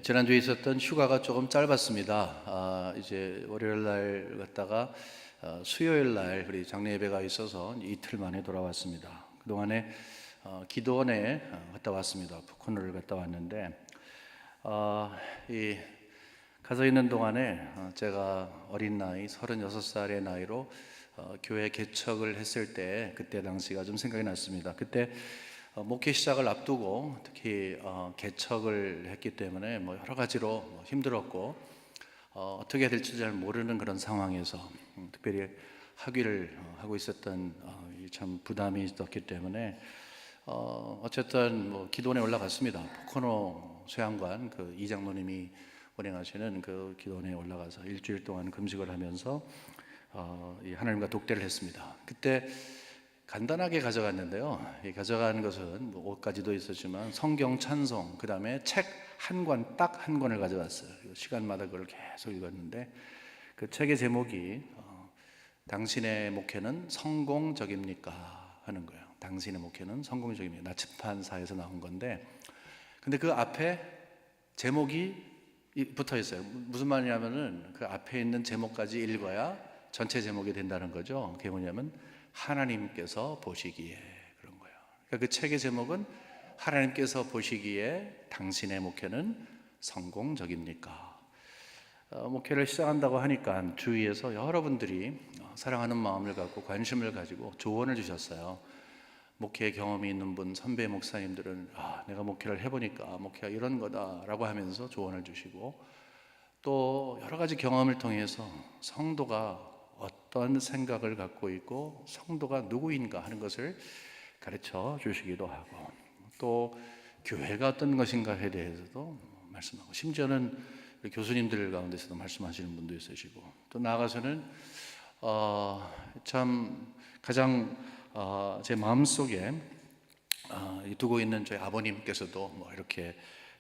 지난주에 있었던 휴가가 조금 짧았습니다. 이제 월요일 날 갔다가 수요일 날 우리 장례 예배가 있어서 이틀 만에 돌아왔습니다. 그동안에 기도원에 갔다 왔습니다. 푸코노를 갔다 왔는데 이 가서 있는 동안에 제가 어린 나이 36살의 나이로 교회 개척을 했을 때 그때 당시가 좀 생각이 났습니다. 그때 목회 시작을 앞두고 특히 개척을 했기 때문에 여러 가지로 힘들었고 어떻게 될지 잘 모르는 그런 상황에서 특별히 학위를 하고 있었던 참 부담이 있었기 때문에 어쨌든 기도원에 올라갔습니다. 포코노 수양관 그 이장로님이 운행하시는 그 기도원에 올라가서 일주일 동안 금식을 하면서 하나님과 독대를 했습니다. 그때 간단하게 가져갔는데요. 가져간 것은 옷까지도 있었지만 성경 찬송, 그 다음에 책 한 권, 딱 한 권을 가져갔어요. 시간마다 그걸 계속 읽었는데 그 책의 제목이 당신의 목회는 성공적입니까? 하는 거예요. 당신의 목회는 성공적입니까? 나치판사에서 나온 건데, 근데 그 앞에 제목이 붙어 있어요. 무슨 말이냐면은 그 앞에 있는 제목까지 읽어야 전체 제목이 된다는 거죠. 그게 뭐냐면 하나님께서 보시기에, 그런 거예요. 그러니까 그 책의 제목은 하나님께서 보시기에 당신의 목회는 성공적입니까? 목회를 시작한다고 하니까 주위에서 여러분들이 사랑하는 마음을 갖고 관심을 가지고 조언을 주셨어요. 목회 경험이 있는 분, 선배 목사님들은 내가 목회를 해보니까 목회가 이런 거다라고 하면서 조언을 주시고, 또 여러 가지 경험을 통해서 성도가 어떤 생각을 갖고 있고 성도가 누구인가 하는 것을 가르쳐 주시기도 하고, 또 교회가 어떤 것인가에 대해서도 말씀하고, 심지어는 교수님들 가운데서도 말씀하시는 분도 있으시고, 또 나아가서는 참 가장 제 마음속에 두고 있는 저희 아버님께서도 이렇게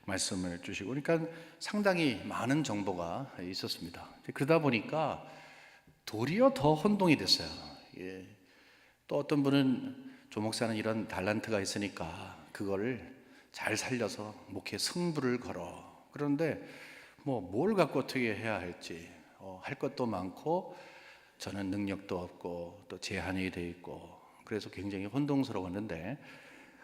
말씀을 주시고, 그러니까 상당히 많은 정보가 있었습니다. 그러다 보니까 도리어 더 혼동이 됐어요. 또 어떤 분은 조 목사는 이런 달란트가 있으니까 그거를 잘 살려서 목회 승부를 걸어. 그런데 뭘 갖고 어떻게 해야 할지 할 것도 많고 저는 능력도 없고 또 제한이 돼 있고, 그래서 굉장히 혼동스러웠는데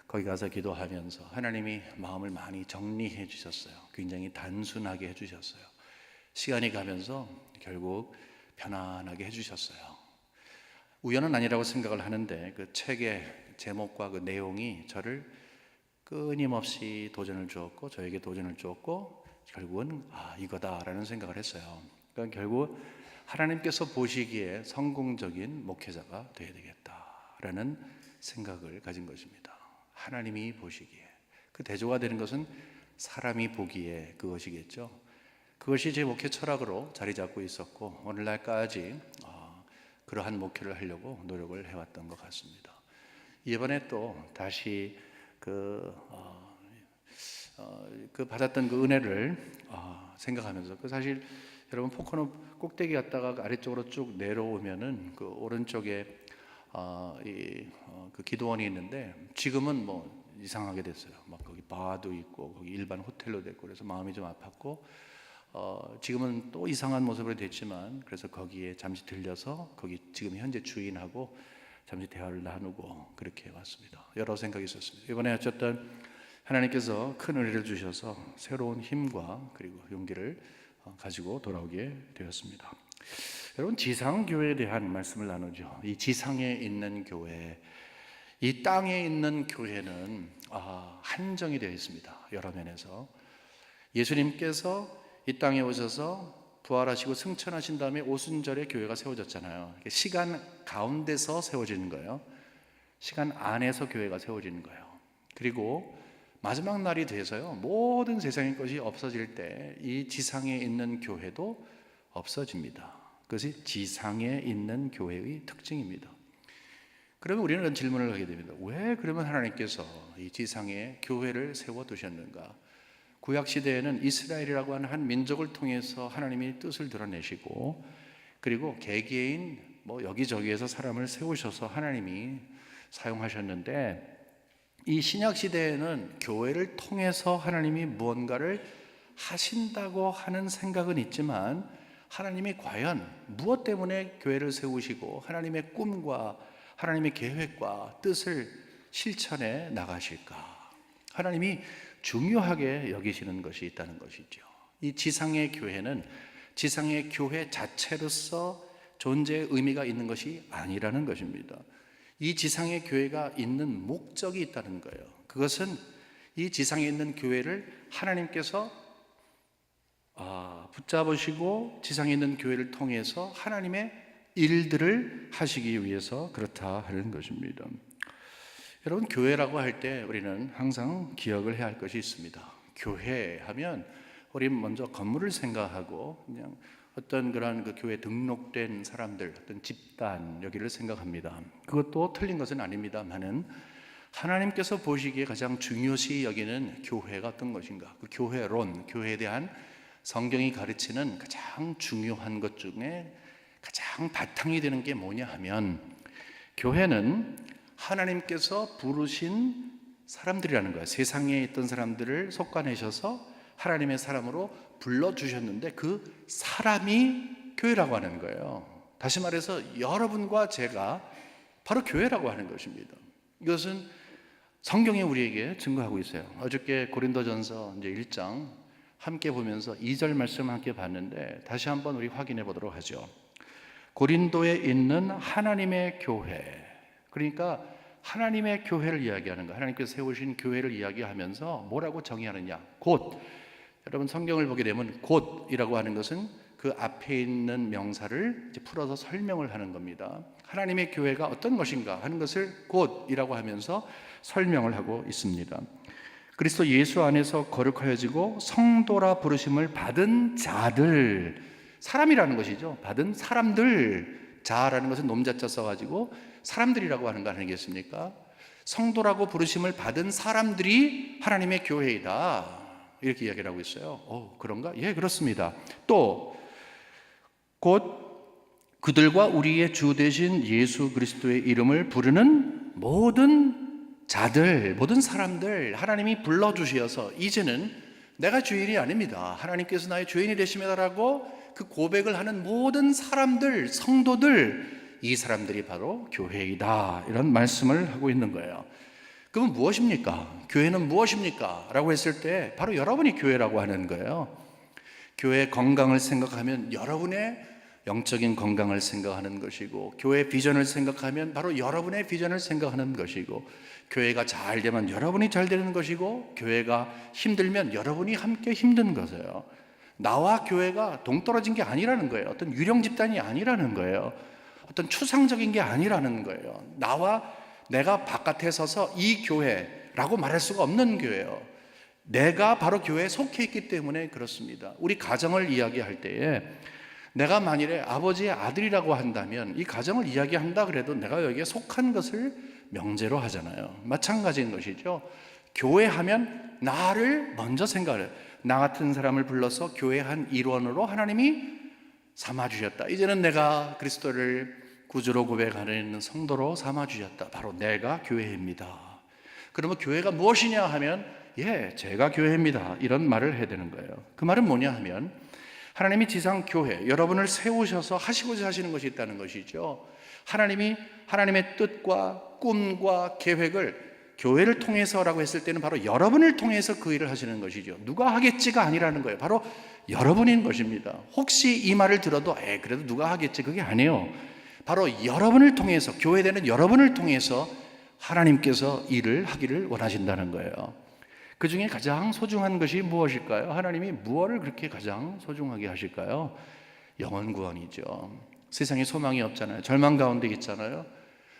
거기 가서 기도하면서 하나님이 마음을 많이 정리해 주셨어요. 굉장히 단순하게 해 주셨어요. 시간이 가면서 결국 편안하게 해주셨어요. 우연은 아니라고 생각을 하는데 그 책의 제목과 그 내용이 저를 끊임없이 도전을 주었고, 저에게 도전을 주었고, 결국은 이거다라는 생각을 했어요. 그러니까 결국 하나님께서 보시기에 성공적인 목회자가 되어야 되겠다라는 생각을 가진 것입니다. 하나님이 보시기에, 그 대조가 되는 것은 사람이 보기에 그것이겠죠. 그것이 제 목회 철학으로 자리 잡고 있었고, 오늘날까지 그러한 목회를 하려고 노력을 해왔던 것 같습니다. 이번에 또 다시 그 받았던 그 은혜를 생각하면서, 사실 여러분 포코노 꼭대기 갔다가 아래쪽으로 쭉 내려오면은 그 오른쪽에 그 기도원이 있는데, 지금은 이상하게 됐어요. 거기 바도 있고 거기 일반 호텔로 됐고, 그래서 마음이 좀 아팠고, 지금은 또 이상한 모습으로 됐지만, 그래서 거기에 잠시 들려서 거기 지금 현재 주인하고 잠시 대화를 나누고 그렇게 왔습니다. 여러 생각이 있었습니다. 이번에 어쨌든 하나님께서 큰 은혜를 주셔서 새로운 힘과 그리고 용기를 가지고 돌아오게 되었습니다. 여러분, 지상교회에 대한 말씀을 나누죠. 이 지상에 있는 교회, 이 땅에 있는 교회는 한정이 되어 있습니다. 여러 면에서 예수님께서 이 땅에 오셔서 부활하시고 승천하신 다음에 오순절에 교회가 세워졌잖아요. 시간 가운데서 세워지는 거예요. 시간 안에서 교회가 세워지는 거예요. 그리고 마지막 날이 돼서요, 모든 세상의 것이 없어질 때 이 지상에 있는 교회도 없어집니다. 그것이 지상에 있는 교회의 특징입니다. 그러면 우리는 이런 질문을 하게 됩니다. 왜 그러면 하나님께서 이 지상에 교회를 세워두셨는가? 구약시대에는 이스라엘이라고 하는 한 민족을 통해서 하나님이 뜻을 드러내시고, 그리고 개개인 여기저기에서 사람을 세우셔서 하나님이 사용하셨는데, 이 신약시대에는 교회를 통해서 하나님이 무언가를 하신다고 하는 생각은 있지만 하나님이 과연 무엇 때문에 교회를 세우시고 하나님의 꿈과 하나님의 계획과 뜻을 실천해 나가실까? 하나님이 중요하게 여기시는 것이 있다는 것이죠. 이 지상의 교회는 지상의 교회 자체로서 존재의 의미가 있는 것이 아니라는 것입니다. 이 지상의 교회가 있는 목적이 있다는 거예요. 그것은 이 지상에 있는 교회를 하나님께서 붙잡으시고 지상에 있는 교회를 통해서 하나님의 일들을 하시기 위해서 그렇다 하는 것입니다. 여러분, 교회라고 할 때 우리는 항상 기억을 해야 할 것이 있습니다. 교회 하면 우리는 먼저 건물을 생각하고 그냥 어떤 그런 그 교회 등록된 사람들, 어떤 집단 여기를 생각합니다. 그것도 틀린 것은 아닙니다만은 하나님께서 보시기에 가장 중요시 여기는 교회가 어떤 것인가? 그 교회론, 교회에 대한 성경이 가르치는 가장 중요한 것 중에 가장 바탕이 되는 게 뭐냐 하면 교회는 하나님께서 부르신 사람들이라는 거예요. 세상에 있던 사람들을 속아내셔서 하나님의 사람으로 불러주셨는데 그 사람이 교회라고 하는 거예요. 다시 말해서 여러분과 제가 바로 교회라고 하는 것입니다. 이것은 성경이 우리에게 증거하고 있어요. 어저께 고린도전서 이제 1장 함께 보면서 2절 말씀 함께 봤는데 다시 한번 우리 확인해 보도록 하죠. 고린도에 있는 하나님의 교회, 그러니까 하나님의 교회를 이야기하는 거, 하나님께서 세우신 교회를 이야기하면서 뭐라고 정의하느냐? 곧, 여러분 성경을 보게 되면 곧이라고 하는 것은 그 앞에 있는 명사를 이제 풀어서 설명을 하는 겁니다. 하나님의 교회가 어떤 것인가 하는 것을 곧이라고 하면서 설명을 하고 있습니다. 그리스도 예수 안에서 거룩하여지고 성도라 부르심을 받은 자들, 사람이라는 것이죠. 받은 사람들, 자라는 것은 놈자자 써가지고 사람들이라고 하는 거 아니겠습니까? 성도라고 부르심을 받은 사람들이 하나님의 교회이다, 이렇게 이야기를 하고 있어요. 그런가? 예, 그렇습니다. 또 곧 그들과 우리의 주 되신 예수 그리스도의 이름을 부르는 모든 자들, 모든 사람들 하나님이 불러주셔서 이제는 내가 주인이 아닙니다, 하나님께서 나의 주인이 되십니다라고 그 고백을 하는 모든 사람들, 성도들, 이 사람들이 바로 교회이다, 이런 말씀을 하고 있는 거예요. 그러면 무엇입니까? 교회는 무엇입니까? 라고 했을 때 바로 여러분이 교회라고 하는 거예요. 교회의 건강을 생각하면 여러분의 영적인 건강을 생각하는 것이고, 교회의 비전을 생각하면 바로 여러분의 비전을 생각하는 것이고, 교회가 잘 되면 여러분이 잘 되는 것이고, 교회가 힘들면 여러분이 함께 힘든 것이에요. 나와 교회가 동떨어진 게 아니라는 거예요. 어떤 유령 집단이 아니라는 거예요. 어떤 추상적인 게 아니라는 거예요. 내가 바깥에 서서 이 교회라고 말할 수가 없는 교회예요. 내가 바로 교회에 속해 있기 때문에 그렇습니다. 우리 가정을 이야기할 때에 내가 만일에 아버지의 아들이라고 한다면 이 가정을 이야기한다 그래도 내가 여기에 속한 것을 명제로 하잖아요. 마찬가지인 것이죠. 교회 하면 나를 먼저 생각을 해요. 나 같은 사람을 불러서 교회 한 일원으로 하나님이 삼아주셨다. 이제는 내가 그리스도를 구주로 고백하는 성도로 삼아주셨다. 바로 내가 교회입니다. 그러면 교회가 무엇이냐 하면 제가 교회입니다, 이런 말을 해야 되는 거예요. 그 말은 뭐냐 하면 하나님이 지상 교회, 여러분을 세우셔서 하시고자 하시는 것이 있다는 것이죠. 하나님이 하나님의 뜻과 꿈과 계획을 교회를 통해서라고 했을 때는 바로 여러분을 통해서 그 일을 하시는 것이죠. 누가 하겠지가 아니라는 거예요. 바로 여러분인 것입니다. 혹시 이 말을 들어도 그래도 누가 하겠지, 그게 아니에요. 바로 여러분을 통해서, 교회되는 여러분을 통해서 하나님께서 일을 하기를 원하신다는 거예요. 그 중에 가장 소중한 것이 무엇일까요? 하나님이 무엇을 그렇게 가장 소중하게 하실까요? 영혼 구원이죠. 세상에 소망이 없잖아요. 절망 가운데 있잖아요.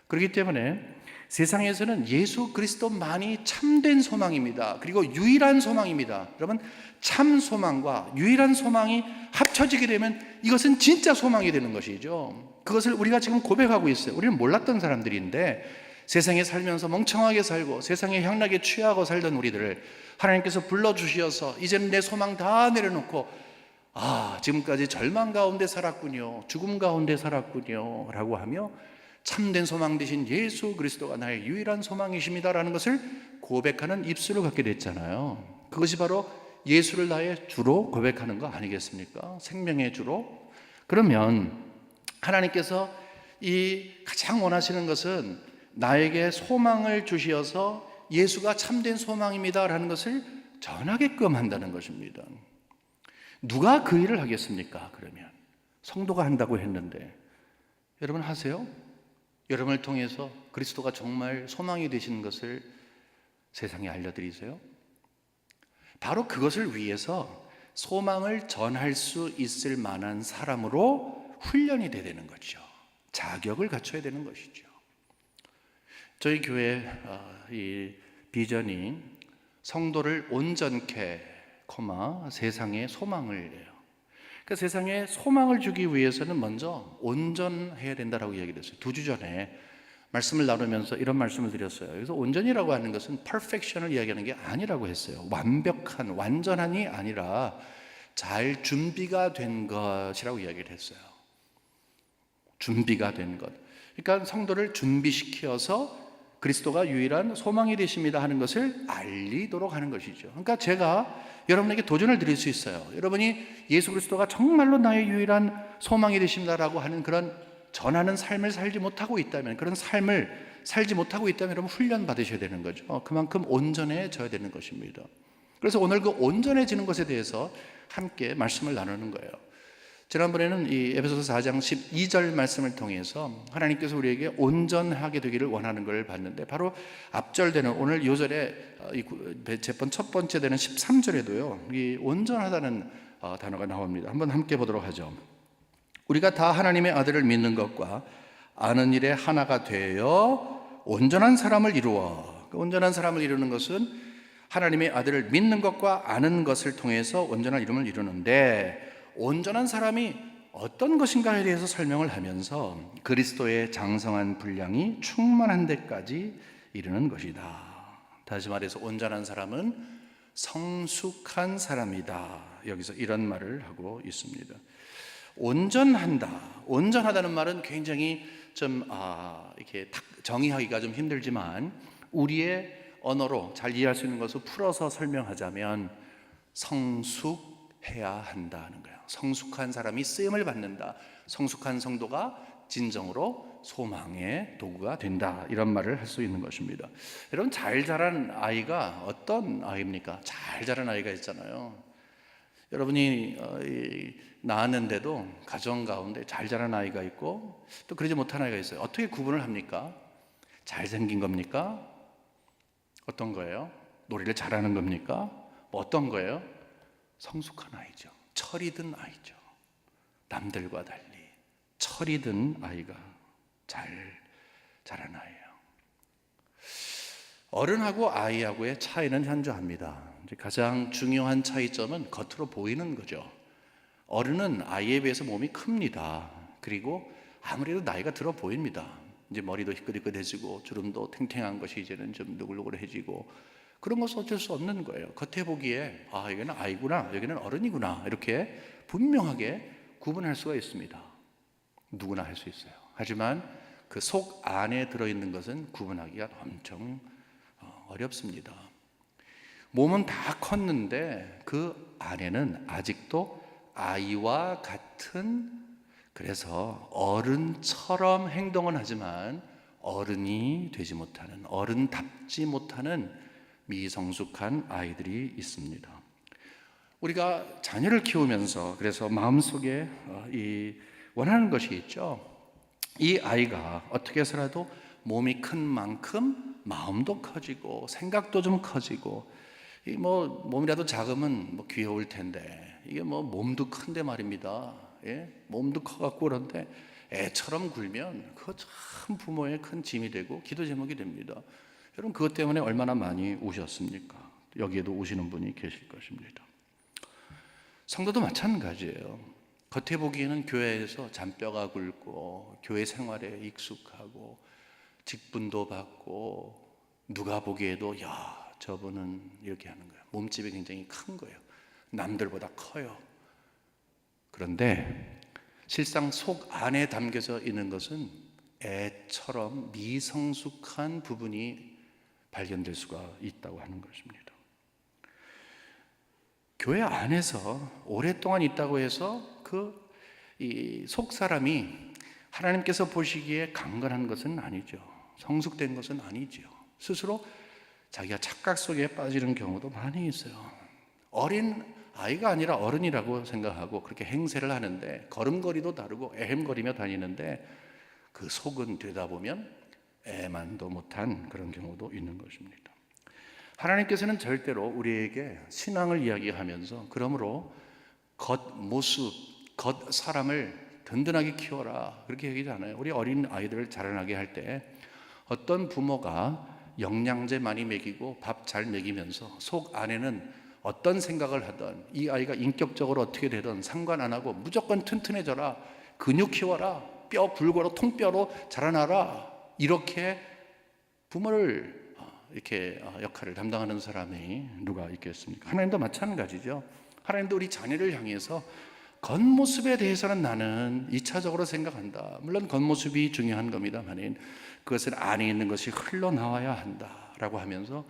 그렇기 때문에 세상에서는 예수 그리스도만이 참된 소망입니다. 그리고 유일한 소망입니다. 여러분, 참 소망과 유일한 소망이 합쳐지게 되면 이것은 진짜 소망이 되는 것이죠. 그것을 우리가 지금 고백하고 있어요. 우리는 몰랐던 사람들인데 세상에 살면서 멍청하게 살고 세상의 향락에 취하고 살던 우리들을 하나님께서 불러주셔서 이제는 내 소망 다 내려놓고 지금까지 절망 가운데 살았군요, 죽음 가운데 살았군요 라고 하며 참된 소망 되신 예수 그리스도가 나의 유일한 소망이십니다라는 것을 고백하는 입술을 갖게 됐잖아요. 그것이 바로 예수를 나의 주로 고백하는 거 아니겠습니까? 생명의 주로. 그러면 하나님께서 이 가장 원하시는 것은 나에게 소망을 주시어서 예수가 참된 소망입니다라는 것을 전하게끔 한다는 것입니다. 누가 그 일을 하겠습니까? 그러면 성도가 한다고 했는데 여러분 하세요? 여러분을 통해서 그리스도가 정말 소망이 되시는 것을 세상에 알려드리세요? 바로 그것을 위해서 소망을 전할 수 있을 만한 사람으로 훈련이 돼야 되는 거죠. 자격을 갖춰야 되는 것이죠. 저희 교회 이 비전이 성도를 온전케, 세상에 소망을 내요. 그러니까 세상에 소망을 주기 위해서는 먼저 온전해야 된다라고 이야기를 했어요. 2주 전에 말씀을 나누면서 이런 말씀을 드렸어요. 그래서 온전이라고 하는 것은 perfection을 이야기하는 게 아니라고 했어요. 완벽한, 완전한이 아니라 잘 준비가 된 것이라고 이야기를 했어요. 준비가 된 것. 그러니까 성도를 준비시켜서 그리스도가 유일한 소망이 되십니다 하는 것을 알리도록 하는 것이죠. 그러니까 제가 여러분에게 도전을 드릴 수 있어요. 여러분이 예수 그리스도가 정말로 나의 유일한 소망이 되십니다라고 하는 그런 전하는 삶을 살지 못하고 있다면, 그런 삶을 살지 못하고 있다면 여러분 훈련 받으셔야 되는 거죠. 그만큼 온전해져야 되는 것입니다. 그래서 오늘 그 온전해지는 것에 대해서 함께 말씀을 나누는 거예요. 지난번에는 이 에베소서 4장 12절 말씀을 통해서 하나님께서 우리에게 온전하게 되기를 원하는 걸 봤는데, 바로 앞절되는 오늘 요절에 첫 번째 되는 13절에도요 이 온전하다는 단어가 나옵니다. 한번 함께 보도록 하죠. 우리가 다 하나님의 아들을 믿는 것과 아는 일에 하나가 되어 온전한 사람을 이루어. 온전한 사람을 이루는 것은 하나님의 아들을 믿는 것과 아는 것을 통해서 온전한 이름을 이루는데, 온전한 사람이 어떤 것인가에 대해서 설명을 하면서 그리스도의 장성한 분량이 충만한 데까지 이르는 것이다. 다시 말해서 온전한 사람은 성숙한 사람이다. 여기서 이런 말을 하고 있습니다. 온전하다는 말은 굉장히 좀 이렇게 정의하기가 좀 힘들지만 우리의 언어로 잘 이해할 수 있는 것을 풀어서 설명하자면 성숙해야 한다는 거예요. 성숙한 사람이 쓰임을 받는다. 성숙한 성도가 진정으로 소망의 도구가 된다. 이런 말을 할 수 있는 것입니다. 여러분, 잘 자란 아이가 어떤 아이입니까? 잘 자란 아이가 있잖아요. 여러분이 낳았는데도 가정 가운데 잘 자란 아이가 있고 또 그러지 못한 아이가 있어요. 어떻게 구분을 합니까? 잘생긴 겁니까? 어떤 거예요? 노래를 잘하는 겁니까? 뭐 어떤 거예요? 성숙한 아이죠. 철이 든 아이죠. 남들과 달리 철이 든 아이가 잘 자란 아이예요. 어른하고 아이하고의 차이는 현저합니다. 가장 중요한 차이점은 겉으로 보이는 거죠. 어른은 아이에 비해서 몸이 큽니다. 그리고 아무래도 나이가 들어 보입니다. 이제 머리도 희끗희끗해지고 주름도 탱탱한 것이 이제는 좀 누글누글해지고, 그런 것은 어쩔 수 없는 거예요. 겉에 보기에 여기는 아이구나, 여기는 어른이구나, 이렇게 분명하게 구분할 수가 있습니다. 누구나 할 수 있어요. 하지만 그 속 안에 들어있는 것은 구분하기가 엄청 어렵습니다. 몸은 다 컸는데 그 안에는 아직도 아이와 같은, 그래서 어른처럼 행동은 하지만 어른이 되지 못하는, 어른답지 못하는 미성숙한 아이들이 있습니다. 우리가 자녀를 키우면서 그래서 마음속에 원하는 것이 있죠. 이 아이가 어떻게 해서라도 몸이 큰 만큼 마음도 커지고 생각도 좀 커지고, 몸이라도 작으면 귀여울 텐데 이게 몸도 큰데 말입니다. 몸도 커갖고 그런데 애처럼 굴면 그거 참 부모의 큰 짐이 되고 기도 제목이 됩니다. 여러분, 그것 때문에 얼마나 많이 우셨습니까? 여기에도 우시는 분이 계실 것입니다. 성도도 마찬가지예요. 겉에 보기에는 교회에서 잔뼈가 굵고 교회 생활에 익숙하고 직분도 받고, 누가 보기에도 저분은 이렇게 하는 거예요. 몸집이 굉장히 큰 거예요. 남들보다 커요. 그런데 실상 속 안에 담겨져 있는 것은 애처럼 미성숙한 부분이 발견될 수가 있다고 하는 것입니다. 교회 안에서 오랫동안 있다고 해서 이 속 사람이 하나님께서 보시기에 강건한 것은 아니죠. 성숙된 것은 아니죠. 스스로 자기가 착각 속에 빠지는 경우도 많이 있어요. 어린 아이가 아니라 어른이라고 생각하고 그렇게 행세를 하는데, 걸음걸이도 다르고 애헴거리며 다니는데 그 속은 들여다보면 애만도 못한 그런 경우도 있는 것입니다. 하나님께서는 절대로 우리에게 신앙을 이야기하면서 그러므로 겉모습, 겉사람을 든든하게 키워라 그렇게 얘기하지 않아요. 우리 어린 아이들을 자라나게 할 때 어떤 부모가 영양제 많이 먹이고 밥 잘 먹이면서 속 안에는 어떤 생각을 하든 이 아이가 인격적으로 어떻게 되든 상관 안 하고 무조건 튼튼해져라, 근육 키워라, 뼈 굵어라, 통뼈로 자라나라, 이렇게 부모를 이렇게 역할을 담당하는 사람이 누가 있겠습니까? 하나님도 마찬가지죠. 하나님도 우리 자녀를 향해서 겉모습에 대해서는 나는 2차적으로 생각한다. 물론 겉모습이 중요한 겁니다만 그것은 안에 있는 것이 흘러나와야 한다라고 하면서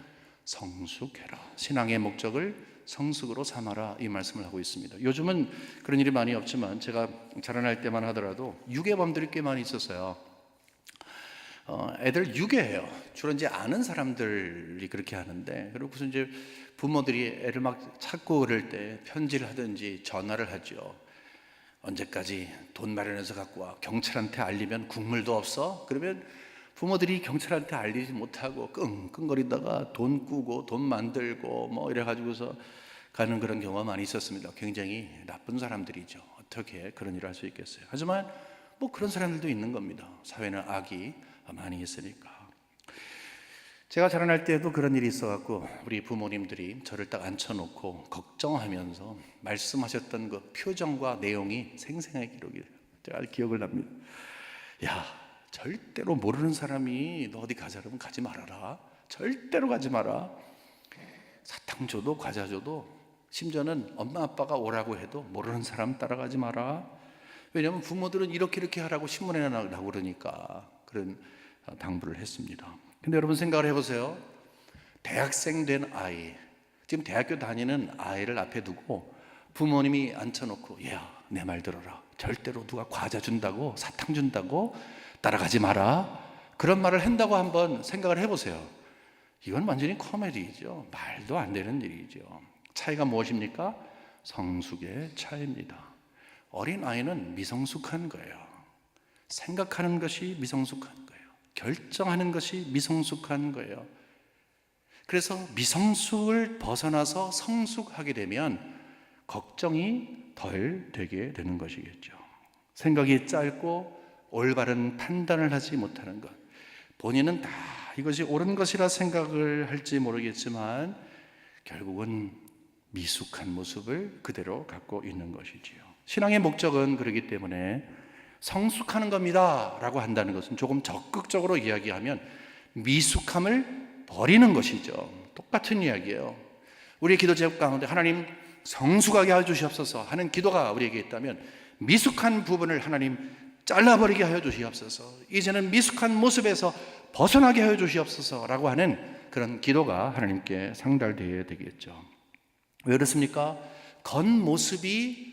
성숙해라, 신앙의 목적을 성숙으로 삼아라, 이 말씀을 하고 있습니다. 요즘은 그런 일이 많이 없지만 제가 자라날 때만 하더라도 유괴범들이 꽤 많이 있었어요. 애들 유괴해요. 주로 이제 아는 사람들이 그렇게 하는데, 그리고 무슨 이제 부모들이 애를 막 찾고 그럴 때 편지를 하든지 전화를 하죠. 언제까지 돈 마련해서 갖고 와, 경찰한테 알리면 국물도 없어? 그러면 부모들이 경찰한테 알리지 못하고 끙끙거리다가 돈 꾸고 돈 만들고 뭐 이래가지고서 가는 그런 경우가 많이 있었습니다. 굉장히 나쁜 사람들이죠. 어떻게 그런 일을 할 수 있겠어요? 하지만 뭐 그런 사람들도 있는 겁니다. 사회는 악이 많이 있으니까. 제가 자라날 때도 그런 일이 있어갖고 우리 부모님들이 저를 딱 앉혀놓고 걱정하면서 말씀하셨던 그 표정과 내용이 생생하게 기록이 잘 기억을 납니다. 야, 절대로 모르는 사람이 너 어디 가자 그러면 가지 말아라. 절대로 가지 마라. 사탕 줘도 과자 줘도, 심지어는 엄마 아빠가 오라고 해도 모르는 사람 따라가지 마라. 왜냐하면 부모들은 이렇게 하라고 신문에 나가고 그러니까 그런 당부를 했습니다. 근데 여러분 생각을 해보세요. 대학생 된 아이, 지금 대학교 다니는 아이를 앞에 두고 부모님이 앉혀놓고 야, 내 말 들어라. 절대로 누가 과자 준다고, 사탕 준다고 따라가지 마라. 그런 말을 한다고 한번 생각을 해보세요. 이건 완전히 코미디죠. 말도 안 되는 일이죠. 차이가 무엇입니까? 성숙의 차이입니다. 어린 아이는 미성숙한 거예요. 생각하는 것이 미성숙한 거예요. 결정하는 것이 미성숙한 거예요. 그래서 미성숙을 벗어나서 성숙하게 되면 걱정이 덜 되게 되는 것이겠죠. 생각이 짧고 올바른 판단을 하지 못하는 것, 본인은 다 이것이 옳은 것이라 생각을 할지 모르겠지만 결국은 미숙한 모습을 그대로 갖고 있는 것이지요. 신앙의 목적은 그렇기 때문에 성숙하는 겁니다 라고 한다는 것은 조금 적극적으로 이야기하면 미숙함을 버리는 것이죠. 똑같은 이야기예요. 우리의 기도 제목 가운데 하나님 성숙하게 하여 주시옵소서 하는 기도가 우리에게 있다면 미숙한 부분을 하나님 잘라버리게 하여 주시옵소서, 이제는 미숙한 모습에서 벗어나게 하여 주시옵소서 라고 하는 그런 기도가 하나님께 상달되어야 되겠죠. 왜 그렇습니까? 겉모습이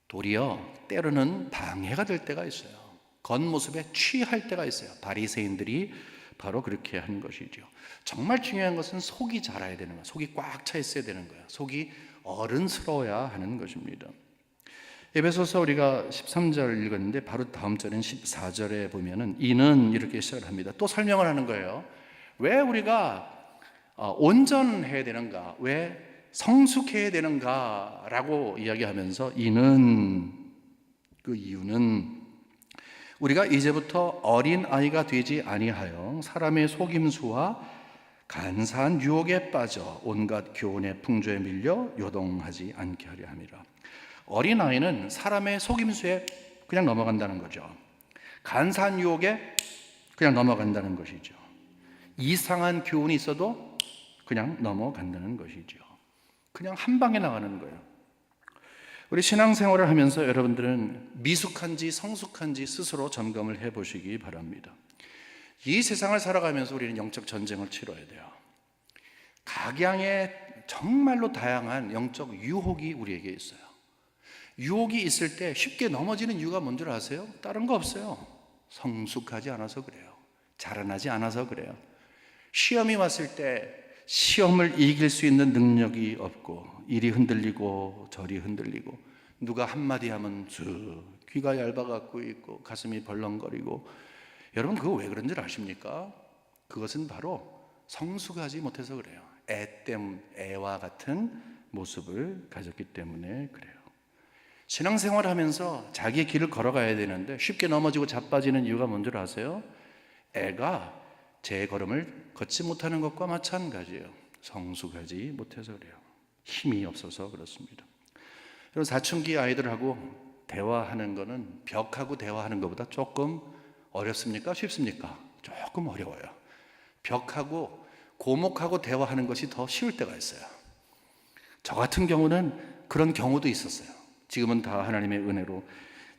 도리어 때로는 방해가 될 때가 있어요. 겉모습에 취할 때가 있어요. 바리새인들이 바로 그렇게 한 것이죠. 정말 중요한 것은 속이 자라야 되는 거예요. 속이 꽉 차 있어야 되는 거예요. 속이 어른스러워야 하는 것입니다. 에베소서 우리가 13절 읽었는데 바로 다음 절인 14절에 보면은 이는 이렇게 시작을 합니다. 또 설명을 하는 거예요. 왜 우리가 온전해야 되는가, 왜 성숙해야 되는가 라고 이야기하면서 이는, 그 이유는 우리가 이제부터 어린아이가 되지 아니하여 사람의 속임수와 간사한 유혹에 빠져 온갖 교훈의 풍조에 밀려 요동하지 않게 하려 함이라. 어린아이는 사람의 속임수에 그냥 넘어간다는 거죠. 간사한 유혹에 그냥 넘어간다는 것이죠. 이상한 교훈이 있어도 그냥 넘어간다는 것이죠. 그냥 한 방에 나가는 거예요. 우리 신앙생활을 하면서 여러분들은 미숙한지 성숙한지 스스로 점검을 해보시기 바랍니다. 이 세상을 살아가면서 우리는 영적 전쟁을 치러야 돼요. 각양의 정말로 다양한 영적 유혹이 우리에게 있어요. 유혹이 있을 때 쉽게 넘어지는 이유가 뭔 줄 아세요? 다른 거 없어요. 성숙하지 않아서 그래요. 자라나지 않아서 그래요. 시험이 왔을 때 시험을 이길 수 있는 능력이 없고, 이리 흔들리고 저리 흔들리고, 누가 한마디 하면 쭉 귀가 얇아갖고 있고 가슴이 벌렁거리고. 여러분, 그거 왜 그런 줄 아십니까? 그것은 바로 성숙하지 못해서 그래요. 애와 같은 모습을 가졌기 때문에 그래요. 신앙생활 하면서 자기의 길을 걸어가야 되는데 쉽게 넘어지고 자빠지는 이유가 뭔 줄 아세요? 애가 제 걸음을 걷지 못하는 것과 마찬가지예요. 성숙하지 못해서 그래요. 힘이 없어서 그렇습니다. 여러분, 사춘기 아이들하고 대화하는 거는 벽하고 대화하는 것보다 조금 어렵습니까? 쉽습니까? 조금 어려워요. 벽하고 고목하고 대화하는 것이 더 쉬울 때가 있어요. 저 같은 경우는 그런 경우도 있었어요. 지금은 다 하나님의 은혜로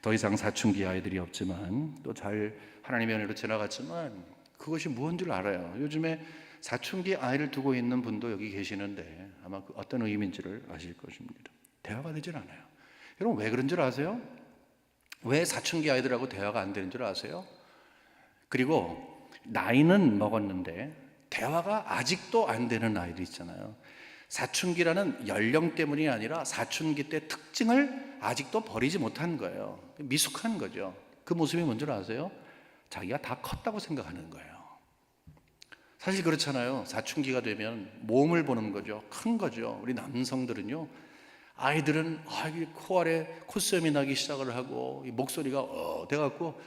더 이상 사춘기 아이들이 없지만, 또 잘 하나님의 은혜로 지나갔지만, 그것이 무엇인 줄 알아요. 요즘에 사춘기 아이를 두고 있는 분도 여기 계시는데 아마 어떤 의미인지를 아실 것입니다. 대화가 되질 않아요. 여러분, 왜 그런 줄 아세요? 왜 사춘기 아이들하고 대화가 안 되는 줄 아세요? 그리고 나이는 먹었는데 대화가 아직도 안 되는 아이들 있잖아요. 사춘기라는 연령 때문이 아니라 사춘기 때 특징을 아직도 버리지 못한 거예요. 미숙한 거죠. 그 모습이 뭔 줄 아세요? 자기가 다 컸다고 생각하는 거예요. 사실 그렇잖아요. 사춘기가 되면 몸을 보는 거죠. 큰 거죠. 우리 남성들은요, 아이들은 코 아래 콧수염이 나기 시작을 하고, 목소리가 돼갖고,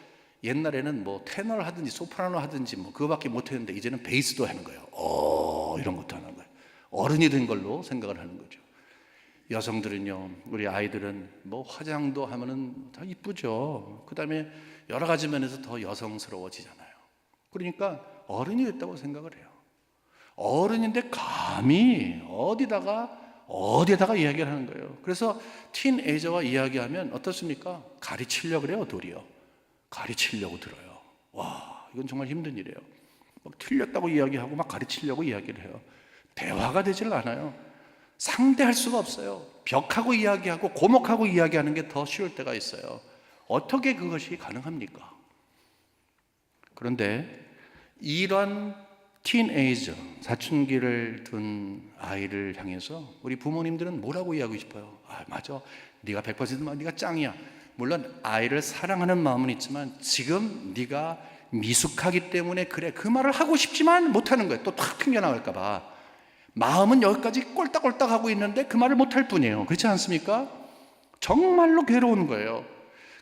옛날에는 뭐 테너를 하든지 소프라노 하든지 뭐 그거밖에 못했는데 이제는 베이스도 하는 거예요. 이런 것도 하는 거예요. 어른이 된 걸로 생각을 하는 거죠. 여성들은요, 우리 아이들은 뭐 화장도 하면은 다 이쁘죠. 그 다음에 여러 가지 면에서 더 여성스러워지잖아요. 그러니까 어른이 됐다고 생각을 해요. 어른인데 감히 어디에다가 이야기를 하는 거예요. 그래서 틴에이저와 이야기하면 어떻습니까? 가르치려고 그래요, 도리어. 가르치려고 들어요. 와, 이건 정말 힘든 일이에요. 막 틀렸다고 이야기하고 막 가르치려고 이야기를 해요. 대화가 되질 않아요. 상대할 수가 없어요. 벽하고 이야기하고 고목하고 이야기하는 게 더 쉬울 때가 있어요. 어떻게 그것이 가능합니까? 그런데 이런 틴에이저, 사춘기를 둔 아이를 향해서 우리 부모님들은 뭐라고 이야기하고 싶어요? 맞아, 네가 100% 네가 짱이야. 물론 아이를 사랑하는 마음은 있지만 지금 네가 미숙하기 때문에 그래, 그 말을 하고 싶지만 못하는 거예요. 또 탁 튕겨나갈까 봐. 마음은 여기까지 꼴딱꼴딱 하고 있는데 그 말을 못할 뿐이에요. 그렇지 않습니까? 정말로 괴로운 거예요.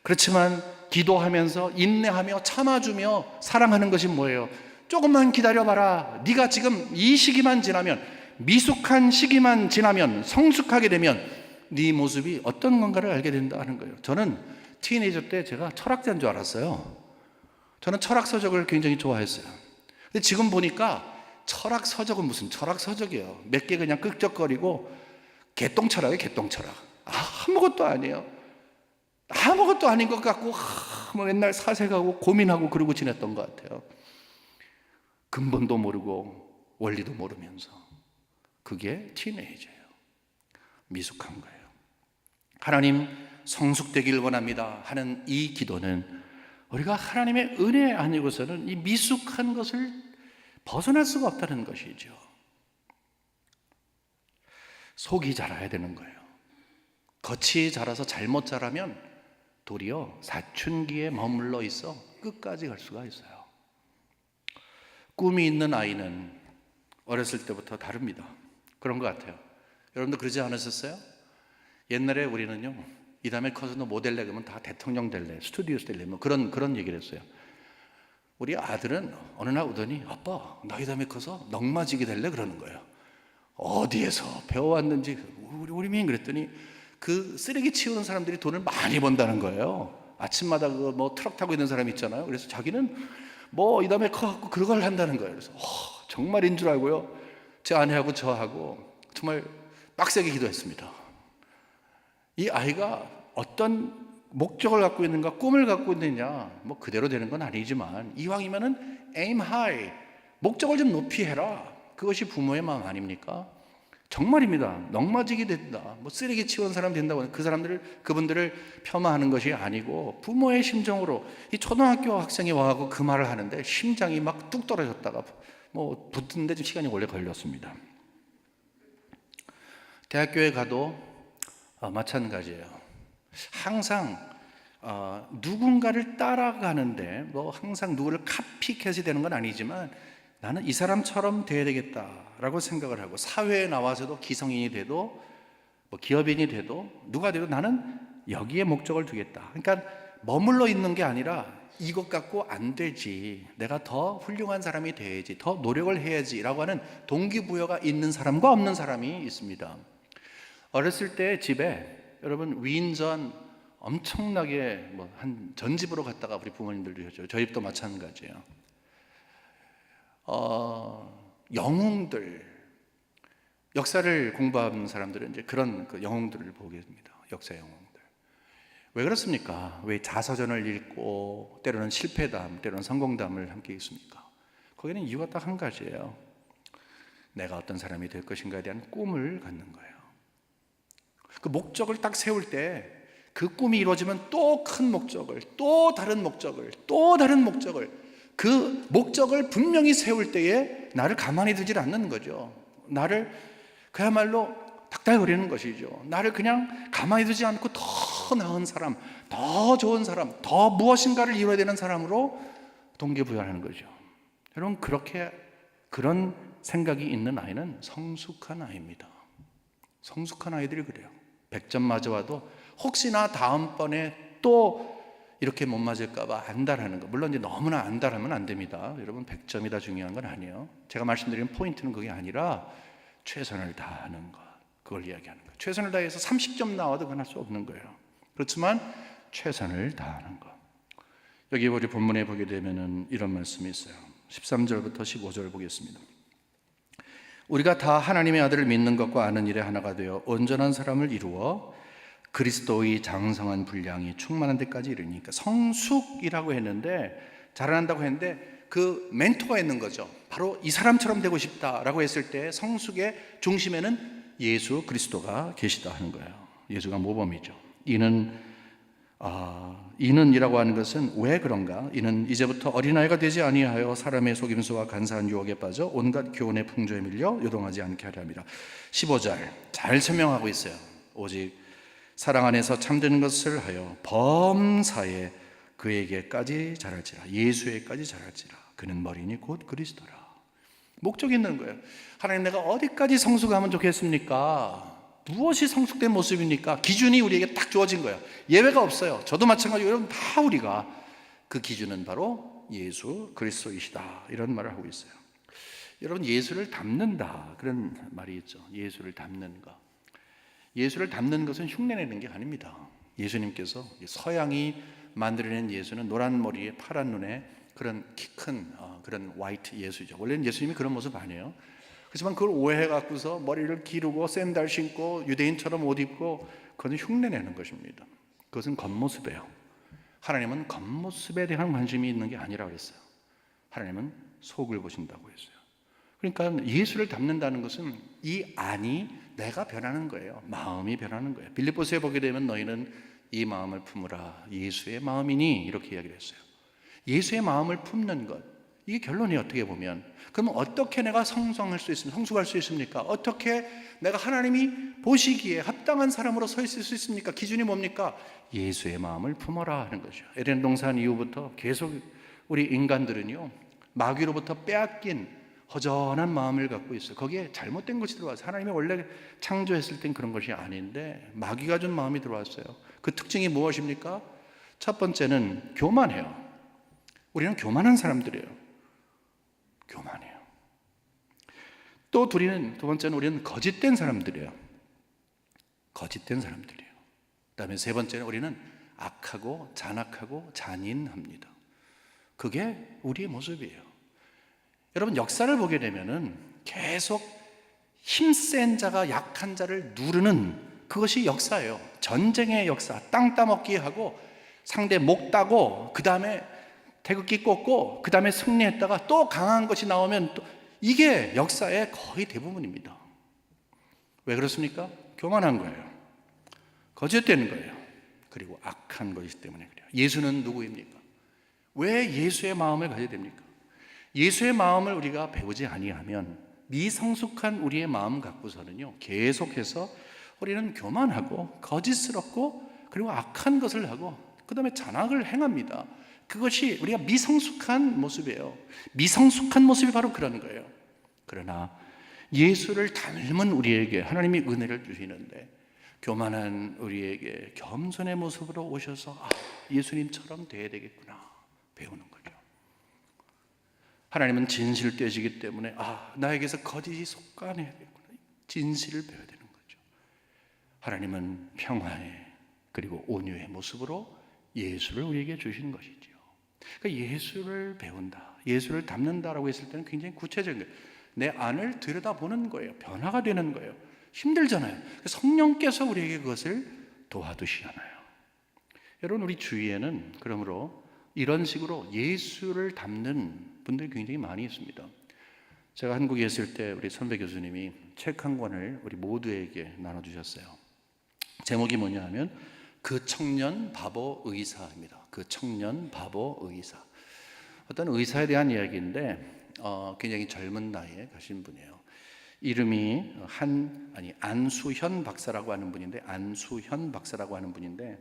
그렇지만 기도하면서 인내하며 참아주며 사랑하는 것이 뭐예요? 조금만 기다려봐라. 네가 지금 이 시기만 지나면, 미숙한 시기만 지나면, 성숙하게 되면 네 모습이 어떤 건가를 알게 된다는 거예요. 저는 티네이저 때 제가 철학자인 줄 알았어요. 저는 철학 서적을 굉장히 좋아했어요. 근데 지금 보니까 철학 서적은 무슨 철학 서적이에요. 몇 개 그냥 끄적거리고 개똥철학이에요, 개똥철학. 아무것도 아니에요. 아무것도 아닌 것 같고 뭐 맨날 사색하고 고민하고 그러고 지냈던 것 같아요. 근본도 모르고 원리도 모르면서. 그게 티네이저예요. 미숙한 거예요. 하나님, 성숙되길 원합니다 하는 이 기도는 우리가 하나님의 은혜 아니고서는 이 미숙한 것을 벗어날 수가 없다는 것이죠. 속이 자라야 되는 거예요. 겉이 자라서 잘못 자라면 도리어 사춘기에 머물러 있어 끝까지 갈 수가 있어요. 꿈이 있는 아이는 어렸을 때부터 다릅니다. 그런 것 같아요. 여러분도 그러지 않으셨어요? 옛날에 우리는요, 이 다음에 커서 너 뭐 될래? 그러면 다 대통령 될래, 스튜디오스 될래, 뭐 그런 얘기를 했어요. 우리 아들은 어느 날 오더니 아빠, 나 이 다음에 커서 넝마지게 될래? 그러는 거예요. 어디에서 배워왔는지. 우리 민이 그랬더니 그 쓰레기 치우는 사람들이 돈을 많이 번다는 거예요. 아침마다 그 뭐 트럭 타고 있는 사람 있잖아요. 그래서 자기는 뭐 이 다음에 커갖고 그걸 한다는 거예요. 그래서 정말인 줄 알고요, 제 아내하고 저하고 정말 빡세게 기도했습니다. 이 아이가 어떤 목적을 갖고 있는가, 꿈을 갖고 있느냐, 뭐 그대로 되는 건 아니지만 이왕이면은 aim high, 목적을 좀 높이 해라. 그것이 부모의 마음 아닙니까? 정말입니다. 넉마지게 된다, 뭐 쓰레기 치우는 사람 된다고 그분들을 폄하하는 것이 아니고 부모의 심정으로 이 초등학교 학생이 와갖고 그 말을 하는데 심장이 막 뚝 떨어졌다가 뭐 붙는데 좀 시간이 오래 걸렸습니다. 대학교에 가도 마찬가지예요. 항상 누군가를 따라가는데 뭐 항상 누구를 카피캣이 되는 건 아니지만 나는 이 사람처럼 돼야 되겠다라고 생각을 하고 사회에 나와서도 기성인이 돼도 뭐 기업인이 돼도 누가 돼도 나는 여기에 목적을 두겠다. 그러니까 머물러 있는 게 아니라 이것 갖고 안 되지, 내가 더 훌륭한 사람이 돼야지, 더 노력을 해야지라고 하는 동기부여가 있는 사람과 없는 사람이 있습니다. 어렸을 때 집에 여러분 위인전 엄청나게 뭐 한 전집으로 갔다가 우리 부모님들도 하죠. 저희 집도 마찬가지예요. 영웅들, 역사를 공부하는 사람들은 이제 그런 그 영웅들을 보게 됩니다. 역사 영웅들. 왜 그렇습니까? 왜 자서전을 읽고 때로는 실패담, 때로는 성공담을 함께 읽습니까? 거기는 이유가 딱 한 가지예요. 내가 어떤 사람이 될 것인가에 대한 꿈을 갖는 거예요. 그 목적을 딱 세울 때 그 꿈이 이루어지면 또 큰 목적을, 또 다른 목적을, 또 다른 목적을, 그 목적을 분명히 세울 때에 나를 가만히 두질 않는 거죠. 나를 그야말로 닥달거리는 것이죠. 나를 그냥 가만히 두지 않고 더 나은 사람, 더 좋은 사람, 더 무엇인가를 이루어야 되는 사람으로 동기부여하는 거죠. 여러분, 그런 생각이 있는 아이는 성숙한 아이입니다. 성숙한 아이들이 그래요. 100점 맞아와도 혹시나 다음번에 또 이렇게 못 맞을까봐 안달하는 거. 물론 이제 너무나 안달하면 안 됩니다. 여러분, 100점이 다 중요한 건 아니에요. 제가 말씀드리는 포인트는 그게 아니라 최선을 다하는 것, 그걸 이야기하는 거예요. 최선을 다해서 30점 나와도 그건 할 수 없는 거예요. 그렇지만 최선을 다하는 것. 여기 우리 본문에 보게 되면은 이런 말씀이 있어요. 13절부터 15절 보겠습니다. 우리가 다 하나님의 아들을 믿는 것과 아는 일에 하나가 되어 온전한 사람을 이루어 그리스도의 장성한 분량이 충만한 데까지 이르니까, 성숙이라고 했는데, 자라난다고 했는데 그 멘토가 있는 거죠. 바로 이 사람처럼 되고 싶다라고 했을 때 성숙의 중심에는 예수 그리스도가 계시다 하는 거예요. 예수가 모범이죠. 이는이라고 하는 것은 왜 그런가? 이는 이제부터 어린아이가 되지 아니하여 사람의 속임수와 간사한 유혹에 빠져 온갖 교훈의 풍조에 밀려 요동하지 않게 하려 함이라. 15절 잘 설명하고 있어요. 오직 사랑 안에서 참되는 것을 하여 범사에 그에게까지 자랄지라. 예수에까지 자랄지라. 그는 머리니 곧 그리스도라. 목적이 있는 거예요. 하나님, 내가 어디까지 성숙하면 좋겠습니까? 무엇이 성숙된 모습입니까? 기준이 우리에게 딱 주어진 거예요. 예외가 없어요. 저도 마찬가지고 여러분 다 우리가 그 기준은 바로 예수 그리스도이시다, 이런 말을 하고 있어요. 여러분, 예수를 닮는다, 그런 말이 있죠. 예수를 닮는 것. 예수를 닮는 것은 흉내내는 게 아닙니다. 예수님께서 서양이 만들어낸 예수는 노란 머리에 파란 눈에 그런 키 큰 그런 화이트 예수죠. 원래는 예수님이 그런 모습 아니에요. 그렇지만 그걸 오해해 갖고서 머리를 기르고 샌들 신고 유대인처럼 옷 입고, 그것은 흉내내는 것입니다. 그것은 겉모습이에요. 하나님은 겉모습에 대한 관심이 있는 게 아니라 그랬어요. 하나님은 속을 보신다고 했어요. 그러니까 예수를 닮는다는 것은 이 안이 내가 변하는 거예요. 마음이 변하는 거예요. 빌립보서에 보게 되면 너희는 이 마음을 품으라, 예수의 마음이니, 이렇게 이야기를 했어요. 예수의 마음을 품는 것, 이게 결론이 어떻게 보면, 그러면 어떻게 내가 성숙할 수 있습니까? 어떻게 내가 하나님이 보시기에 합당한 사람으로 서 있을 수 있습니까? 기준이 뭡니까? 예수의 마음을 품어라 하는 거죠. 에덴 동산 이후부터 계속 우리 인간들은요, 마귀로부터 빼앗긴 허전한 마음을 갖고 있어요. 거기에 잘못된 것이 들어왔어요. 하나님이 원래 창조했을 땐 그런 것이 아닌데 마귀가 준 마음이 들어왔어요. 그 특징이 무엇입니까? 첫 번째는 교만해요. 우리는 교만한 사람들이에요. 교만해요. 또 두 번째는 우리는 거짓된 사람들이에요. 거짓된 사람들이에요. 그다음에 세 번째는 우리는 악하고 잔악하고 잔인합니다. 그게 우리의 모습이에요. 여러분, 역사를 보게 되면은 계속 힘센 자가 약한 자를 누르는, 그것이 역사예요. 전쟁의 역사, 땅 따먹기 하고 상대 목 따고 그 다음에 태극기 꽂고 그 다음에 승리했다가 또 강한 것이 나오면 또 이게 역사의 거의 대부분입니다. 왜 그렇습니까? 교만한 거예요. 거짓되는 거예요. 그리고 악한 것이기 때문에 그래요. 예수는 누구입니까? 왜 예수의 마음을 가져야 됩니까? 예수의 마음을 우리가 배우지 아니하면 미성숙한 우리의 마음 갖고서는요, 계속해서 우리는 교만하고 거짓스럽고 그리고 악한 것을 하고 그 다음에 잔악을 행합니다. 그것이 우리가 미성숙한 모습이에요. 미성숙한 모습이 바로 그런 거예요. 그러나 예수를 닮은 우리에게 하나님이 은혜를 주시는데 교만한 우리에게 겸손의 모습으로 오셔서 예수님처럼 돼야 되겠구나 배우는 거죠. 하나님은 진실되시기 때문에 나에게서 거짓이 속아내야 되겠구나, 진실을 배워야 되는 거죠. 하나님은 평화의 그리고 온유의 모습으로 예수를 우리에게 주신 것이죠. 그러니까 예수를 배운다, 예수를 닮는다라고 했을 때는 굉장히 구체적인 거예요. 내 안을 들여다보는 거예요. 변화가 되는 거예요. 힘들잖아요. 성령께서 우리에게 그것을 도와주시잖아요. 여러분, 우리 주위에는 그러므로 이런 식으로 예수를 닮는 분들이 굉장히 많이 있습니다. 제가 한국에 있을 때 우리 선배 교수님이 책 한 권을 우리 모두에게 나눠주셨어요. 제목이 뭐냐 하면 그 청년 바보 의사입니다. 그 청년 바보 의사. 어떤 의사에 대한 이야기인데 굉장히 젊은 나이에 가신 분이에요. 이름이 안수현 박사라고 하는 분인데, 안수현 박사라고 하는 분인데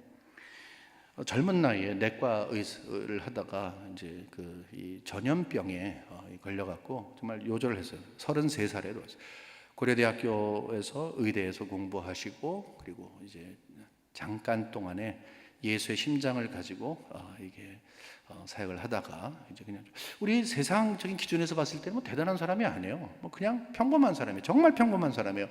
젊은 나이에 내과 의사를 하다가 이제 이 전염병에 걸려갖고 정말 요절을 했어요. 33살에 고려대학교에서 의대에서 공부하시고 그리고 이제 잠깐 동안에 예수의 심장을 가지고 이게 사역을 하다가 이제 그냥 우리 세상적인 기준에서 봤을 때는 뭐 대단한 사람이 아니에요. 뭐 그냥 평범한 사람이에요. 정말 평범한 사람이에요.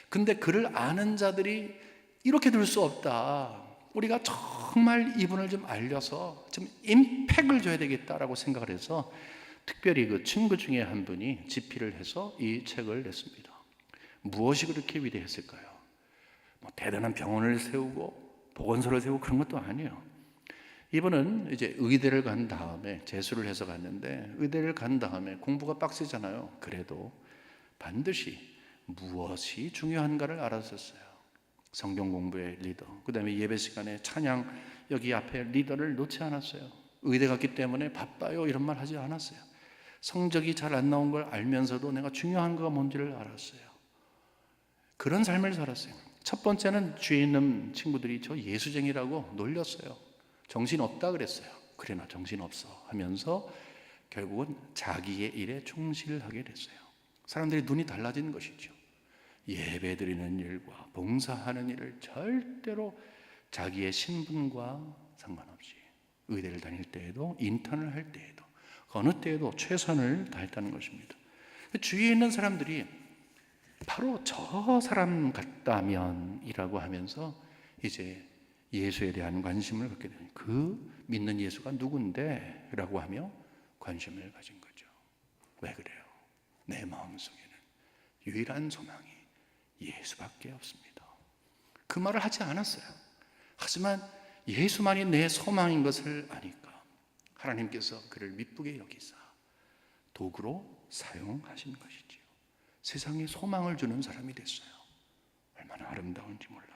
근데 그를 아는 자들이 이렇게 될 수 없다. 우리가 정말 이분을 좀 알려서 좀 임팩을 줘야 되겠다라고 생각을 해서 특별히 그 친구 중에 한 분이 집필을 해서 이 책을 냈습니다. 무엇이 그렇게 위대했을까요? 뭐 대단한 병원을 세우고 보건소를 세우고 그런 것도 아니에요. 이분은 이제 의대를 간 다음에 재수를 해서 갔는데, 의대를 간 다음에 공부가 빡세잖아요. 그래도 반드시 무엇이 중요한가를 알았었어요. 성경 공부의 리더, 그 다음에 예배 시간에 찬양 여기 앞에 리더를 놓지 않았어요. 의대 갔기 때문에 바빠요 이런 말 하지 않았어요. 성적이 잘 안 나온 걸 알면서도 내가 중요한 거가 뭔지를 알았어요. 그런 삶을 살았어요. 첫 번째는 주위에 있는 친구들이 저 예수쟁이라고 놀렸어요. 정신없다 그랬어요. 그래 나 정신없어 하면서 결국은 자기의 일에 충실하게 됐어요. 사람들이 눈이 달라진 것이죠. 예배드리는 일과 봉사하는 일을 절대로 자기의 신분과 상관없이 의대를 다닐 때에도 인턴을 할 때에도 어느 때에도 최선을 다했다는 것입니다. 주위에 있는 사람들이 바로 저 사람 같다면 이라고 하면서 이제 예수에 대한 관심을 갖게 되는, 그 믿는 예수가 누군데? 라고 하며 관심을 가진 거죠. 왜 그래요? 내 마음속에는 유일한 소망이 예수밖에 없습니다. 그 말을 하지 않았어요. 하지만 예수만이 내 소망인 것을 아니까 하나님께서 그를 미쁘게 여기사 도구로 사용하신 것이지요. 세상에 소망을 주는 사람이 됐어요. 얼마나 아름다운지 몰라요.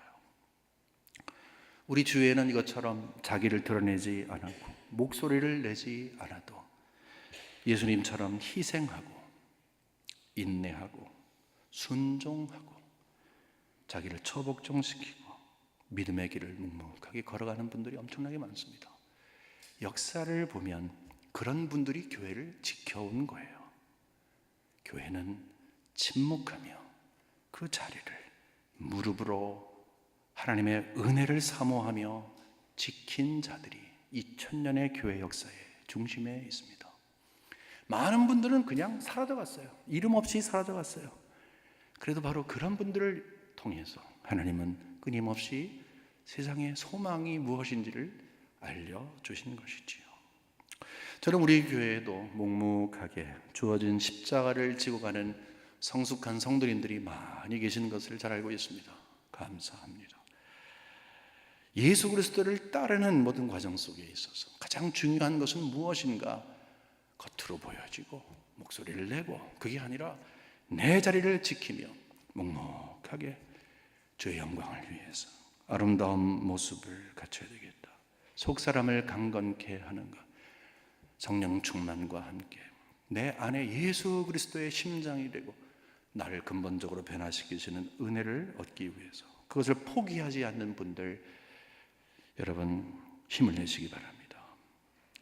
우리 주위에는 이것처럼 자기를 드러내지 않았고 목소리를 내지 않아도 예수님처럼 희생하고 인내하고 순종하고 자기를 처복종시키고 믿음의 길을 묵묵하게 걸어가는 분들이 엄청나게 많습니다. 역사를 보면 그런 분들이 교회를 지켜온 거예요. 교회는 침묵하며 그 자리를 무릎으로 하나님의 은혜를 사모하며 지킨 자들이 2000년의 교회 역사의 중심에 있습니다. 많은 분들은 그냥 사라져갔어요. 이름 없이 사라져갔어요. 그래도 바로 그런 분들을 통해서 하나님은 끊임없이 세상의 소망이 무엇인지를 알려주신 것이지요. 저는 우리 교회에도 묵묵하게 주어진 십자가를 지고 가는 성숙한 성도님들이 많이 계시는 것을 잘 알고 있습니다. 감사합니다. 예수 그리스도를 따르는 모든 과정 속에 있어서 가장 중요한 것은 무엇인가? 겉으로 보여지고 목소리를 내고 그게 아니라 내 자리를 지키며 묵묵하게 주의 영광을 위해서 아름다운 모습을 갖춰야 되겠다. 속사람을 강건케 하는 것, 성령 충만과 함께 내 안에 예수 그리스도의 심장이 되고 나를 근본적으로 변화시키시는 은혜를 얻기 위해서 그것을 포기하지 않는 분들, 여러분 힘을 내시기 바랍니다.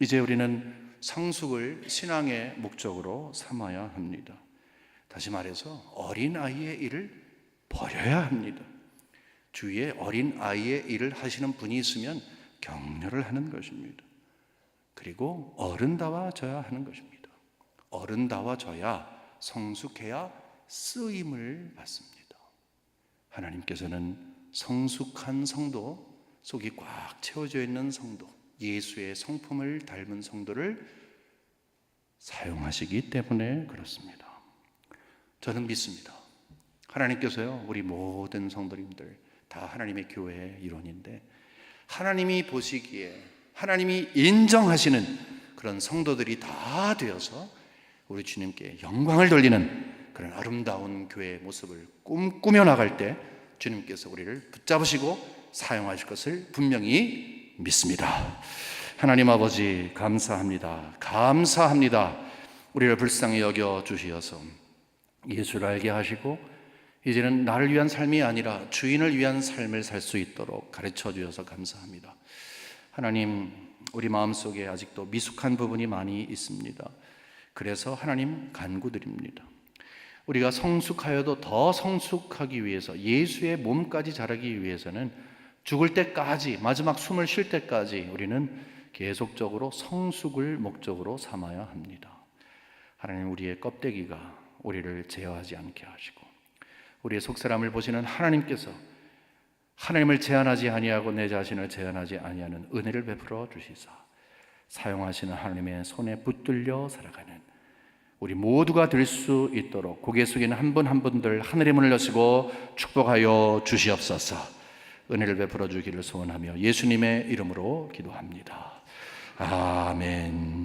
이제 우리는 성숙을 신앙의 목적으로 삼아야 합니다. 다시 말해서 어린아이의 일을 버려야 합니다. 주위에 어린아이의 일을 하시는 분이 있으면 격려를 하는 것입니다. 그리고 어른다워져야 하는 것입니다. 어른다워져야 성숙해야 쓰임을 받습니다. 하나님께서는 성숙한 성도, 속이 꽉 채워져 있는 성도, 예수의 성품을 닮은 성도를 사용하시기 때문에 그렇습니다. 저는 믿습니다. 하나님께서요, 우리 모든 성도님들 다 하나님의 교회의 일원인데 하나님이 보시기에 하나님이 인정하시는 그런 성도들이 다 되어서 우리 주님께 영광을 돌리는 그런 아름다운 교회의 모습을 꿈꾸며 나갈 때 주님께서 우리를 붙잡으시고 사용하실 것을 분명히 믿습니다. 하나님 아버지 감사합니다. 감사합니다. 우리를 불쌍히 여겨 주시어서 예수를 알게 하시고 이제는 나를 위한 삶이 아니라 주인을 위한 삶을 살 수 있도록 가르쳐 주셔서 감사합니다. 하나님, 우리 마음속에 아직도 미숙한 부분이 많이 있습니다. 그래서 하나님 간구드립니다. 우리가 성숙하여도 더 성숙하기 위해서 예수의 몸까지 자라기 위해서는 죽을 때까지, 마지막 숨을 쉴 때까지 우리는 계속적으로 성숙을 목적으로 삼아야 합니다. 하나님, 우리의 껍데기가 우리를 제어하지 않게 하시고 우리의 속사람을 보시는 하나님께서 하나님을 제한하지 아니하고 내 자신을 제한하지 아니하는 은혜를 베풀어 주시사 사용하시는 하나님의 손에 붙들려 살아가는 우리 모두가 될 수 있도록 고개 숙이는 한 분 한 분들 하늘의 문을 여시고 축복하여 주시옵소서. 은혜를 베풀어 주기를 소원하며 예수님의 이름으로 기도합니다. 아멘.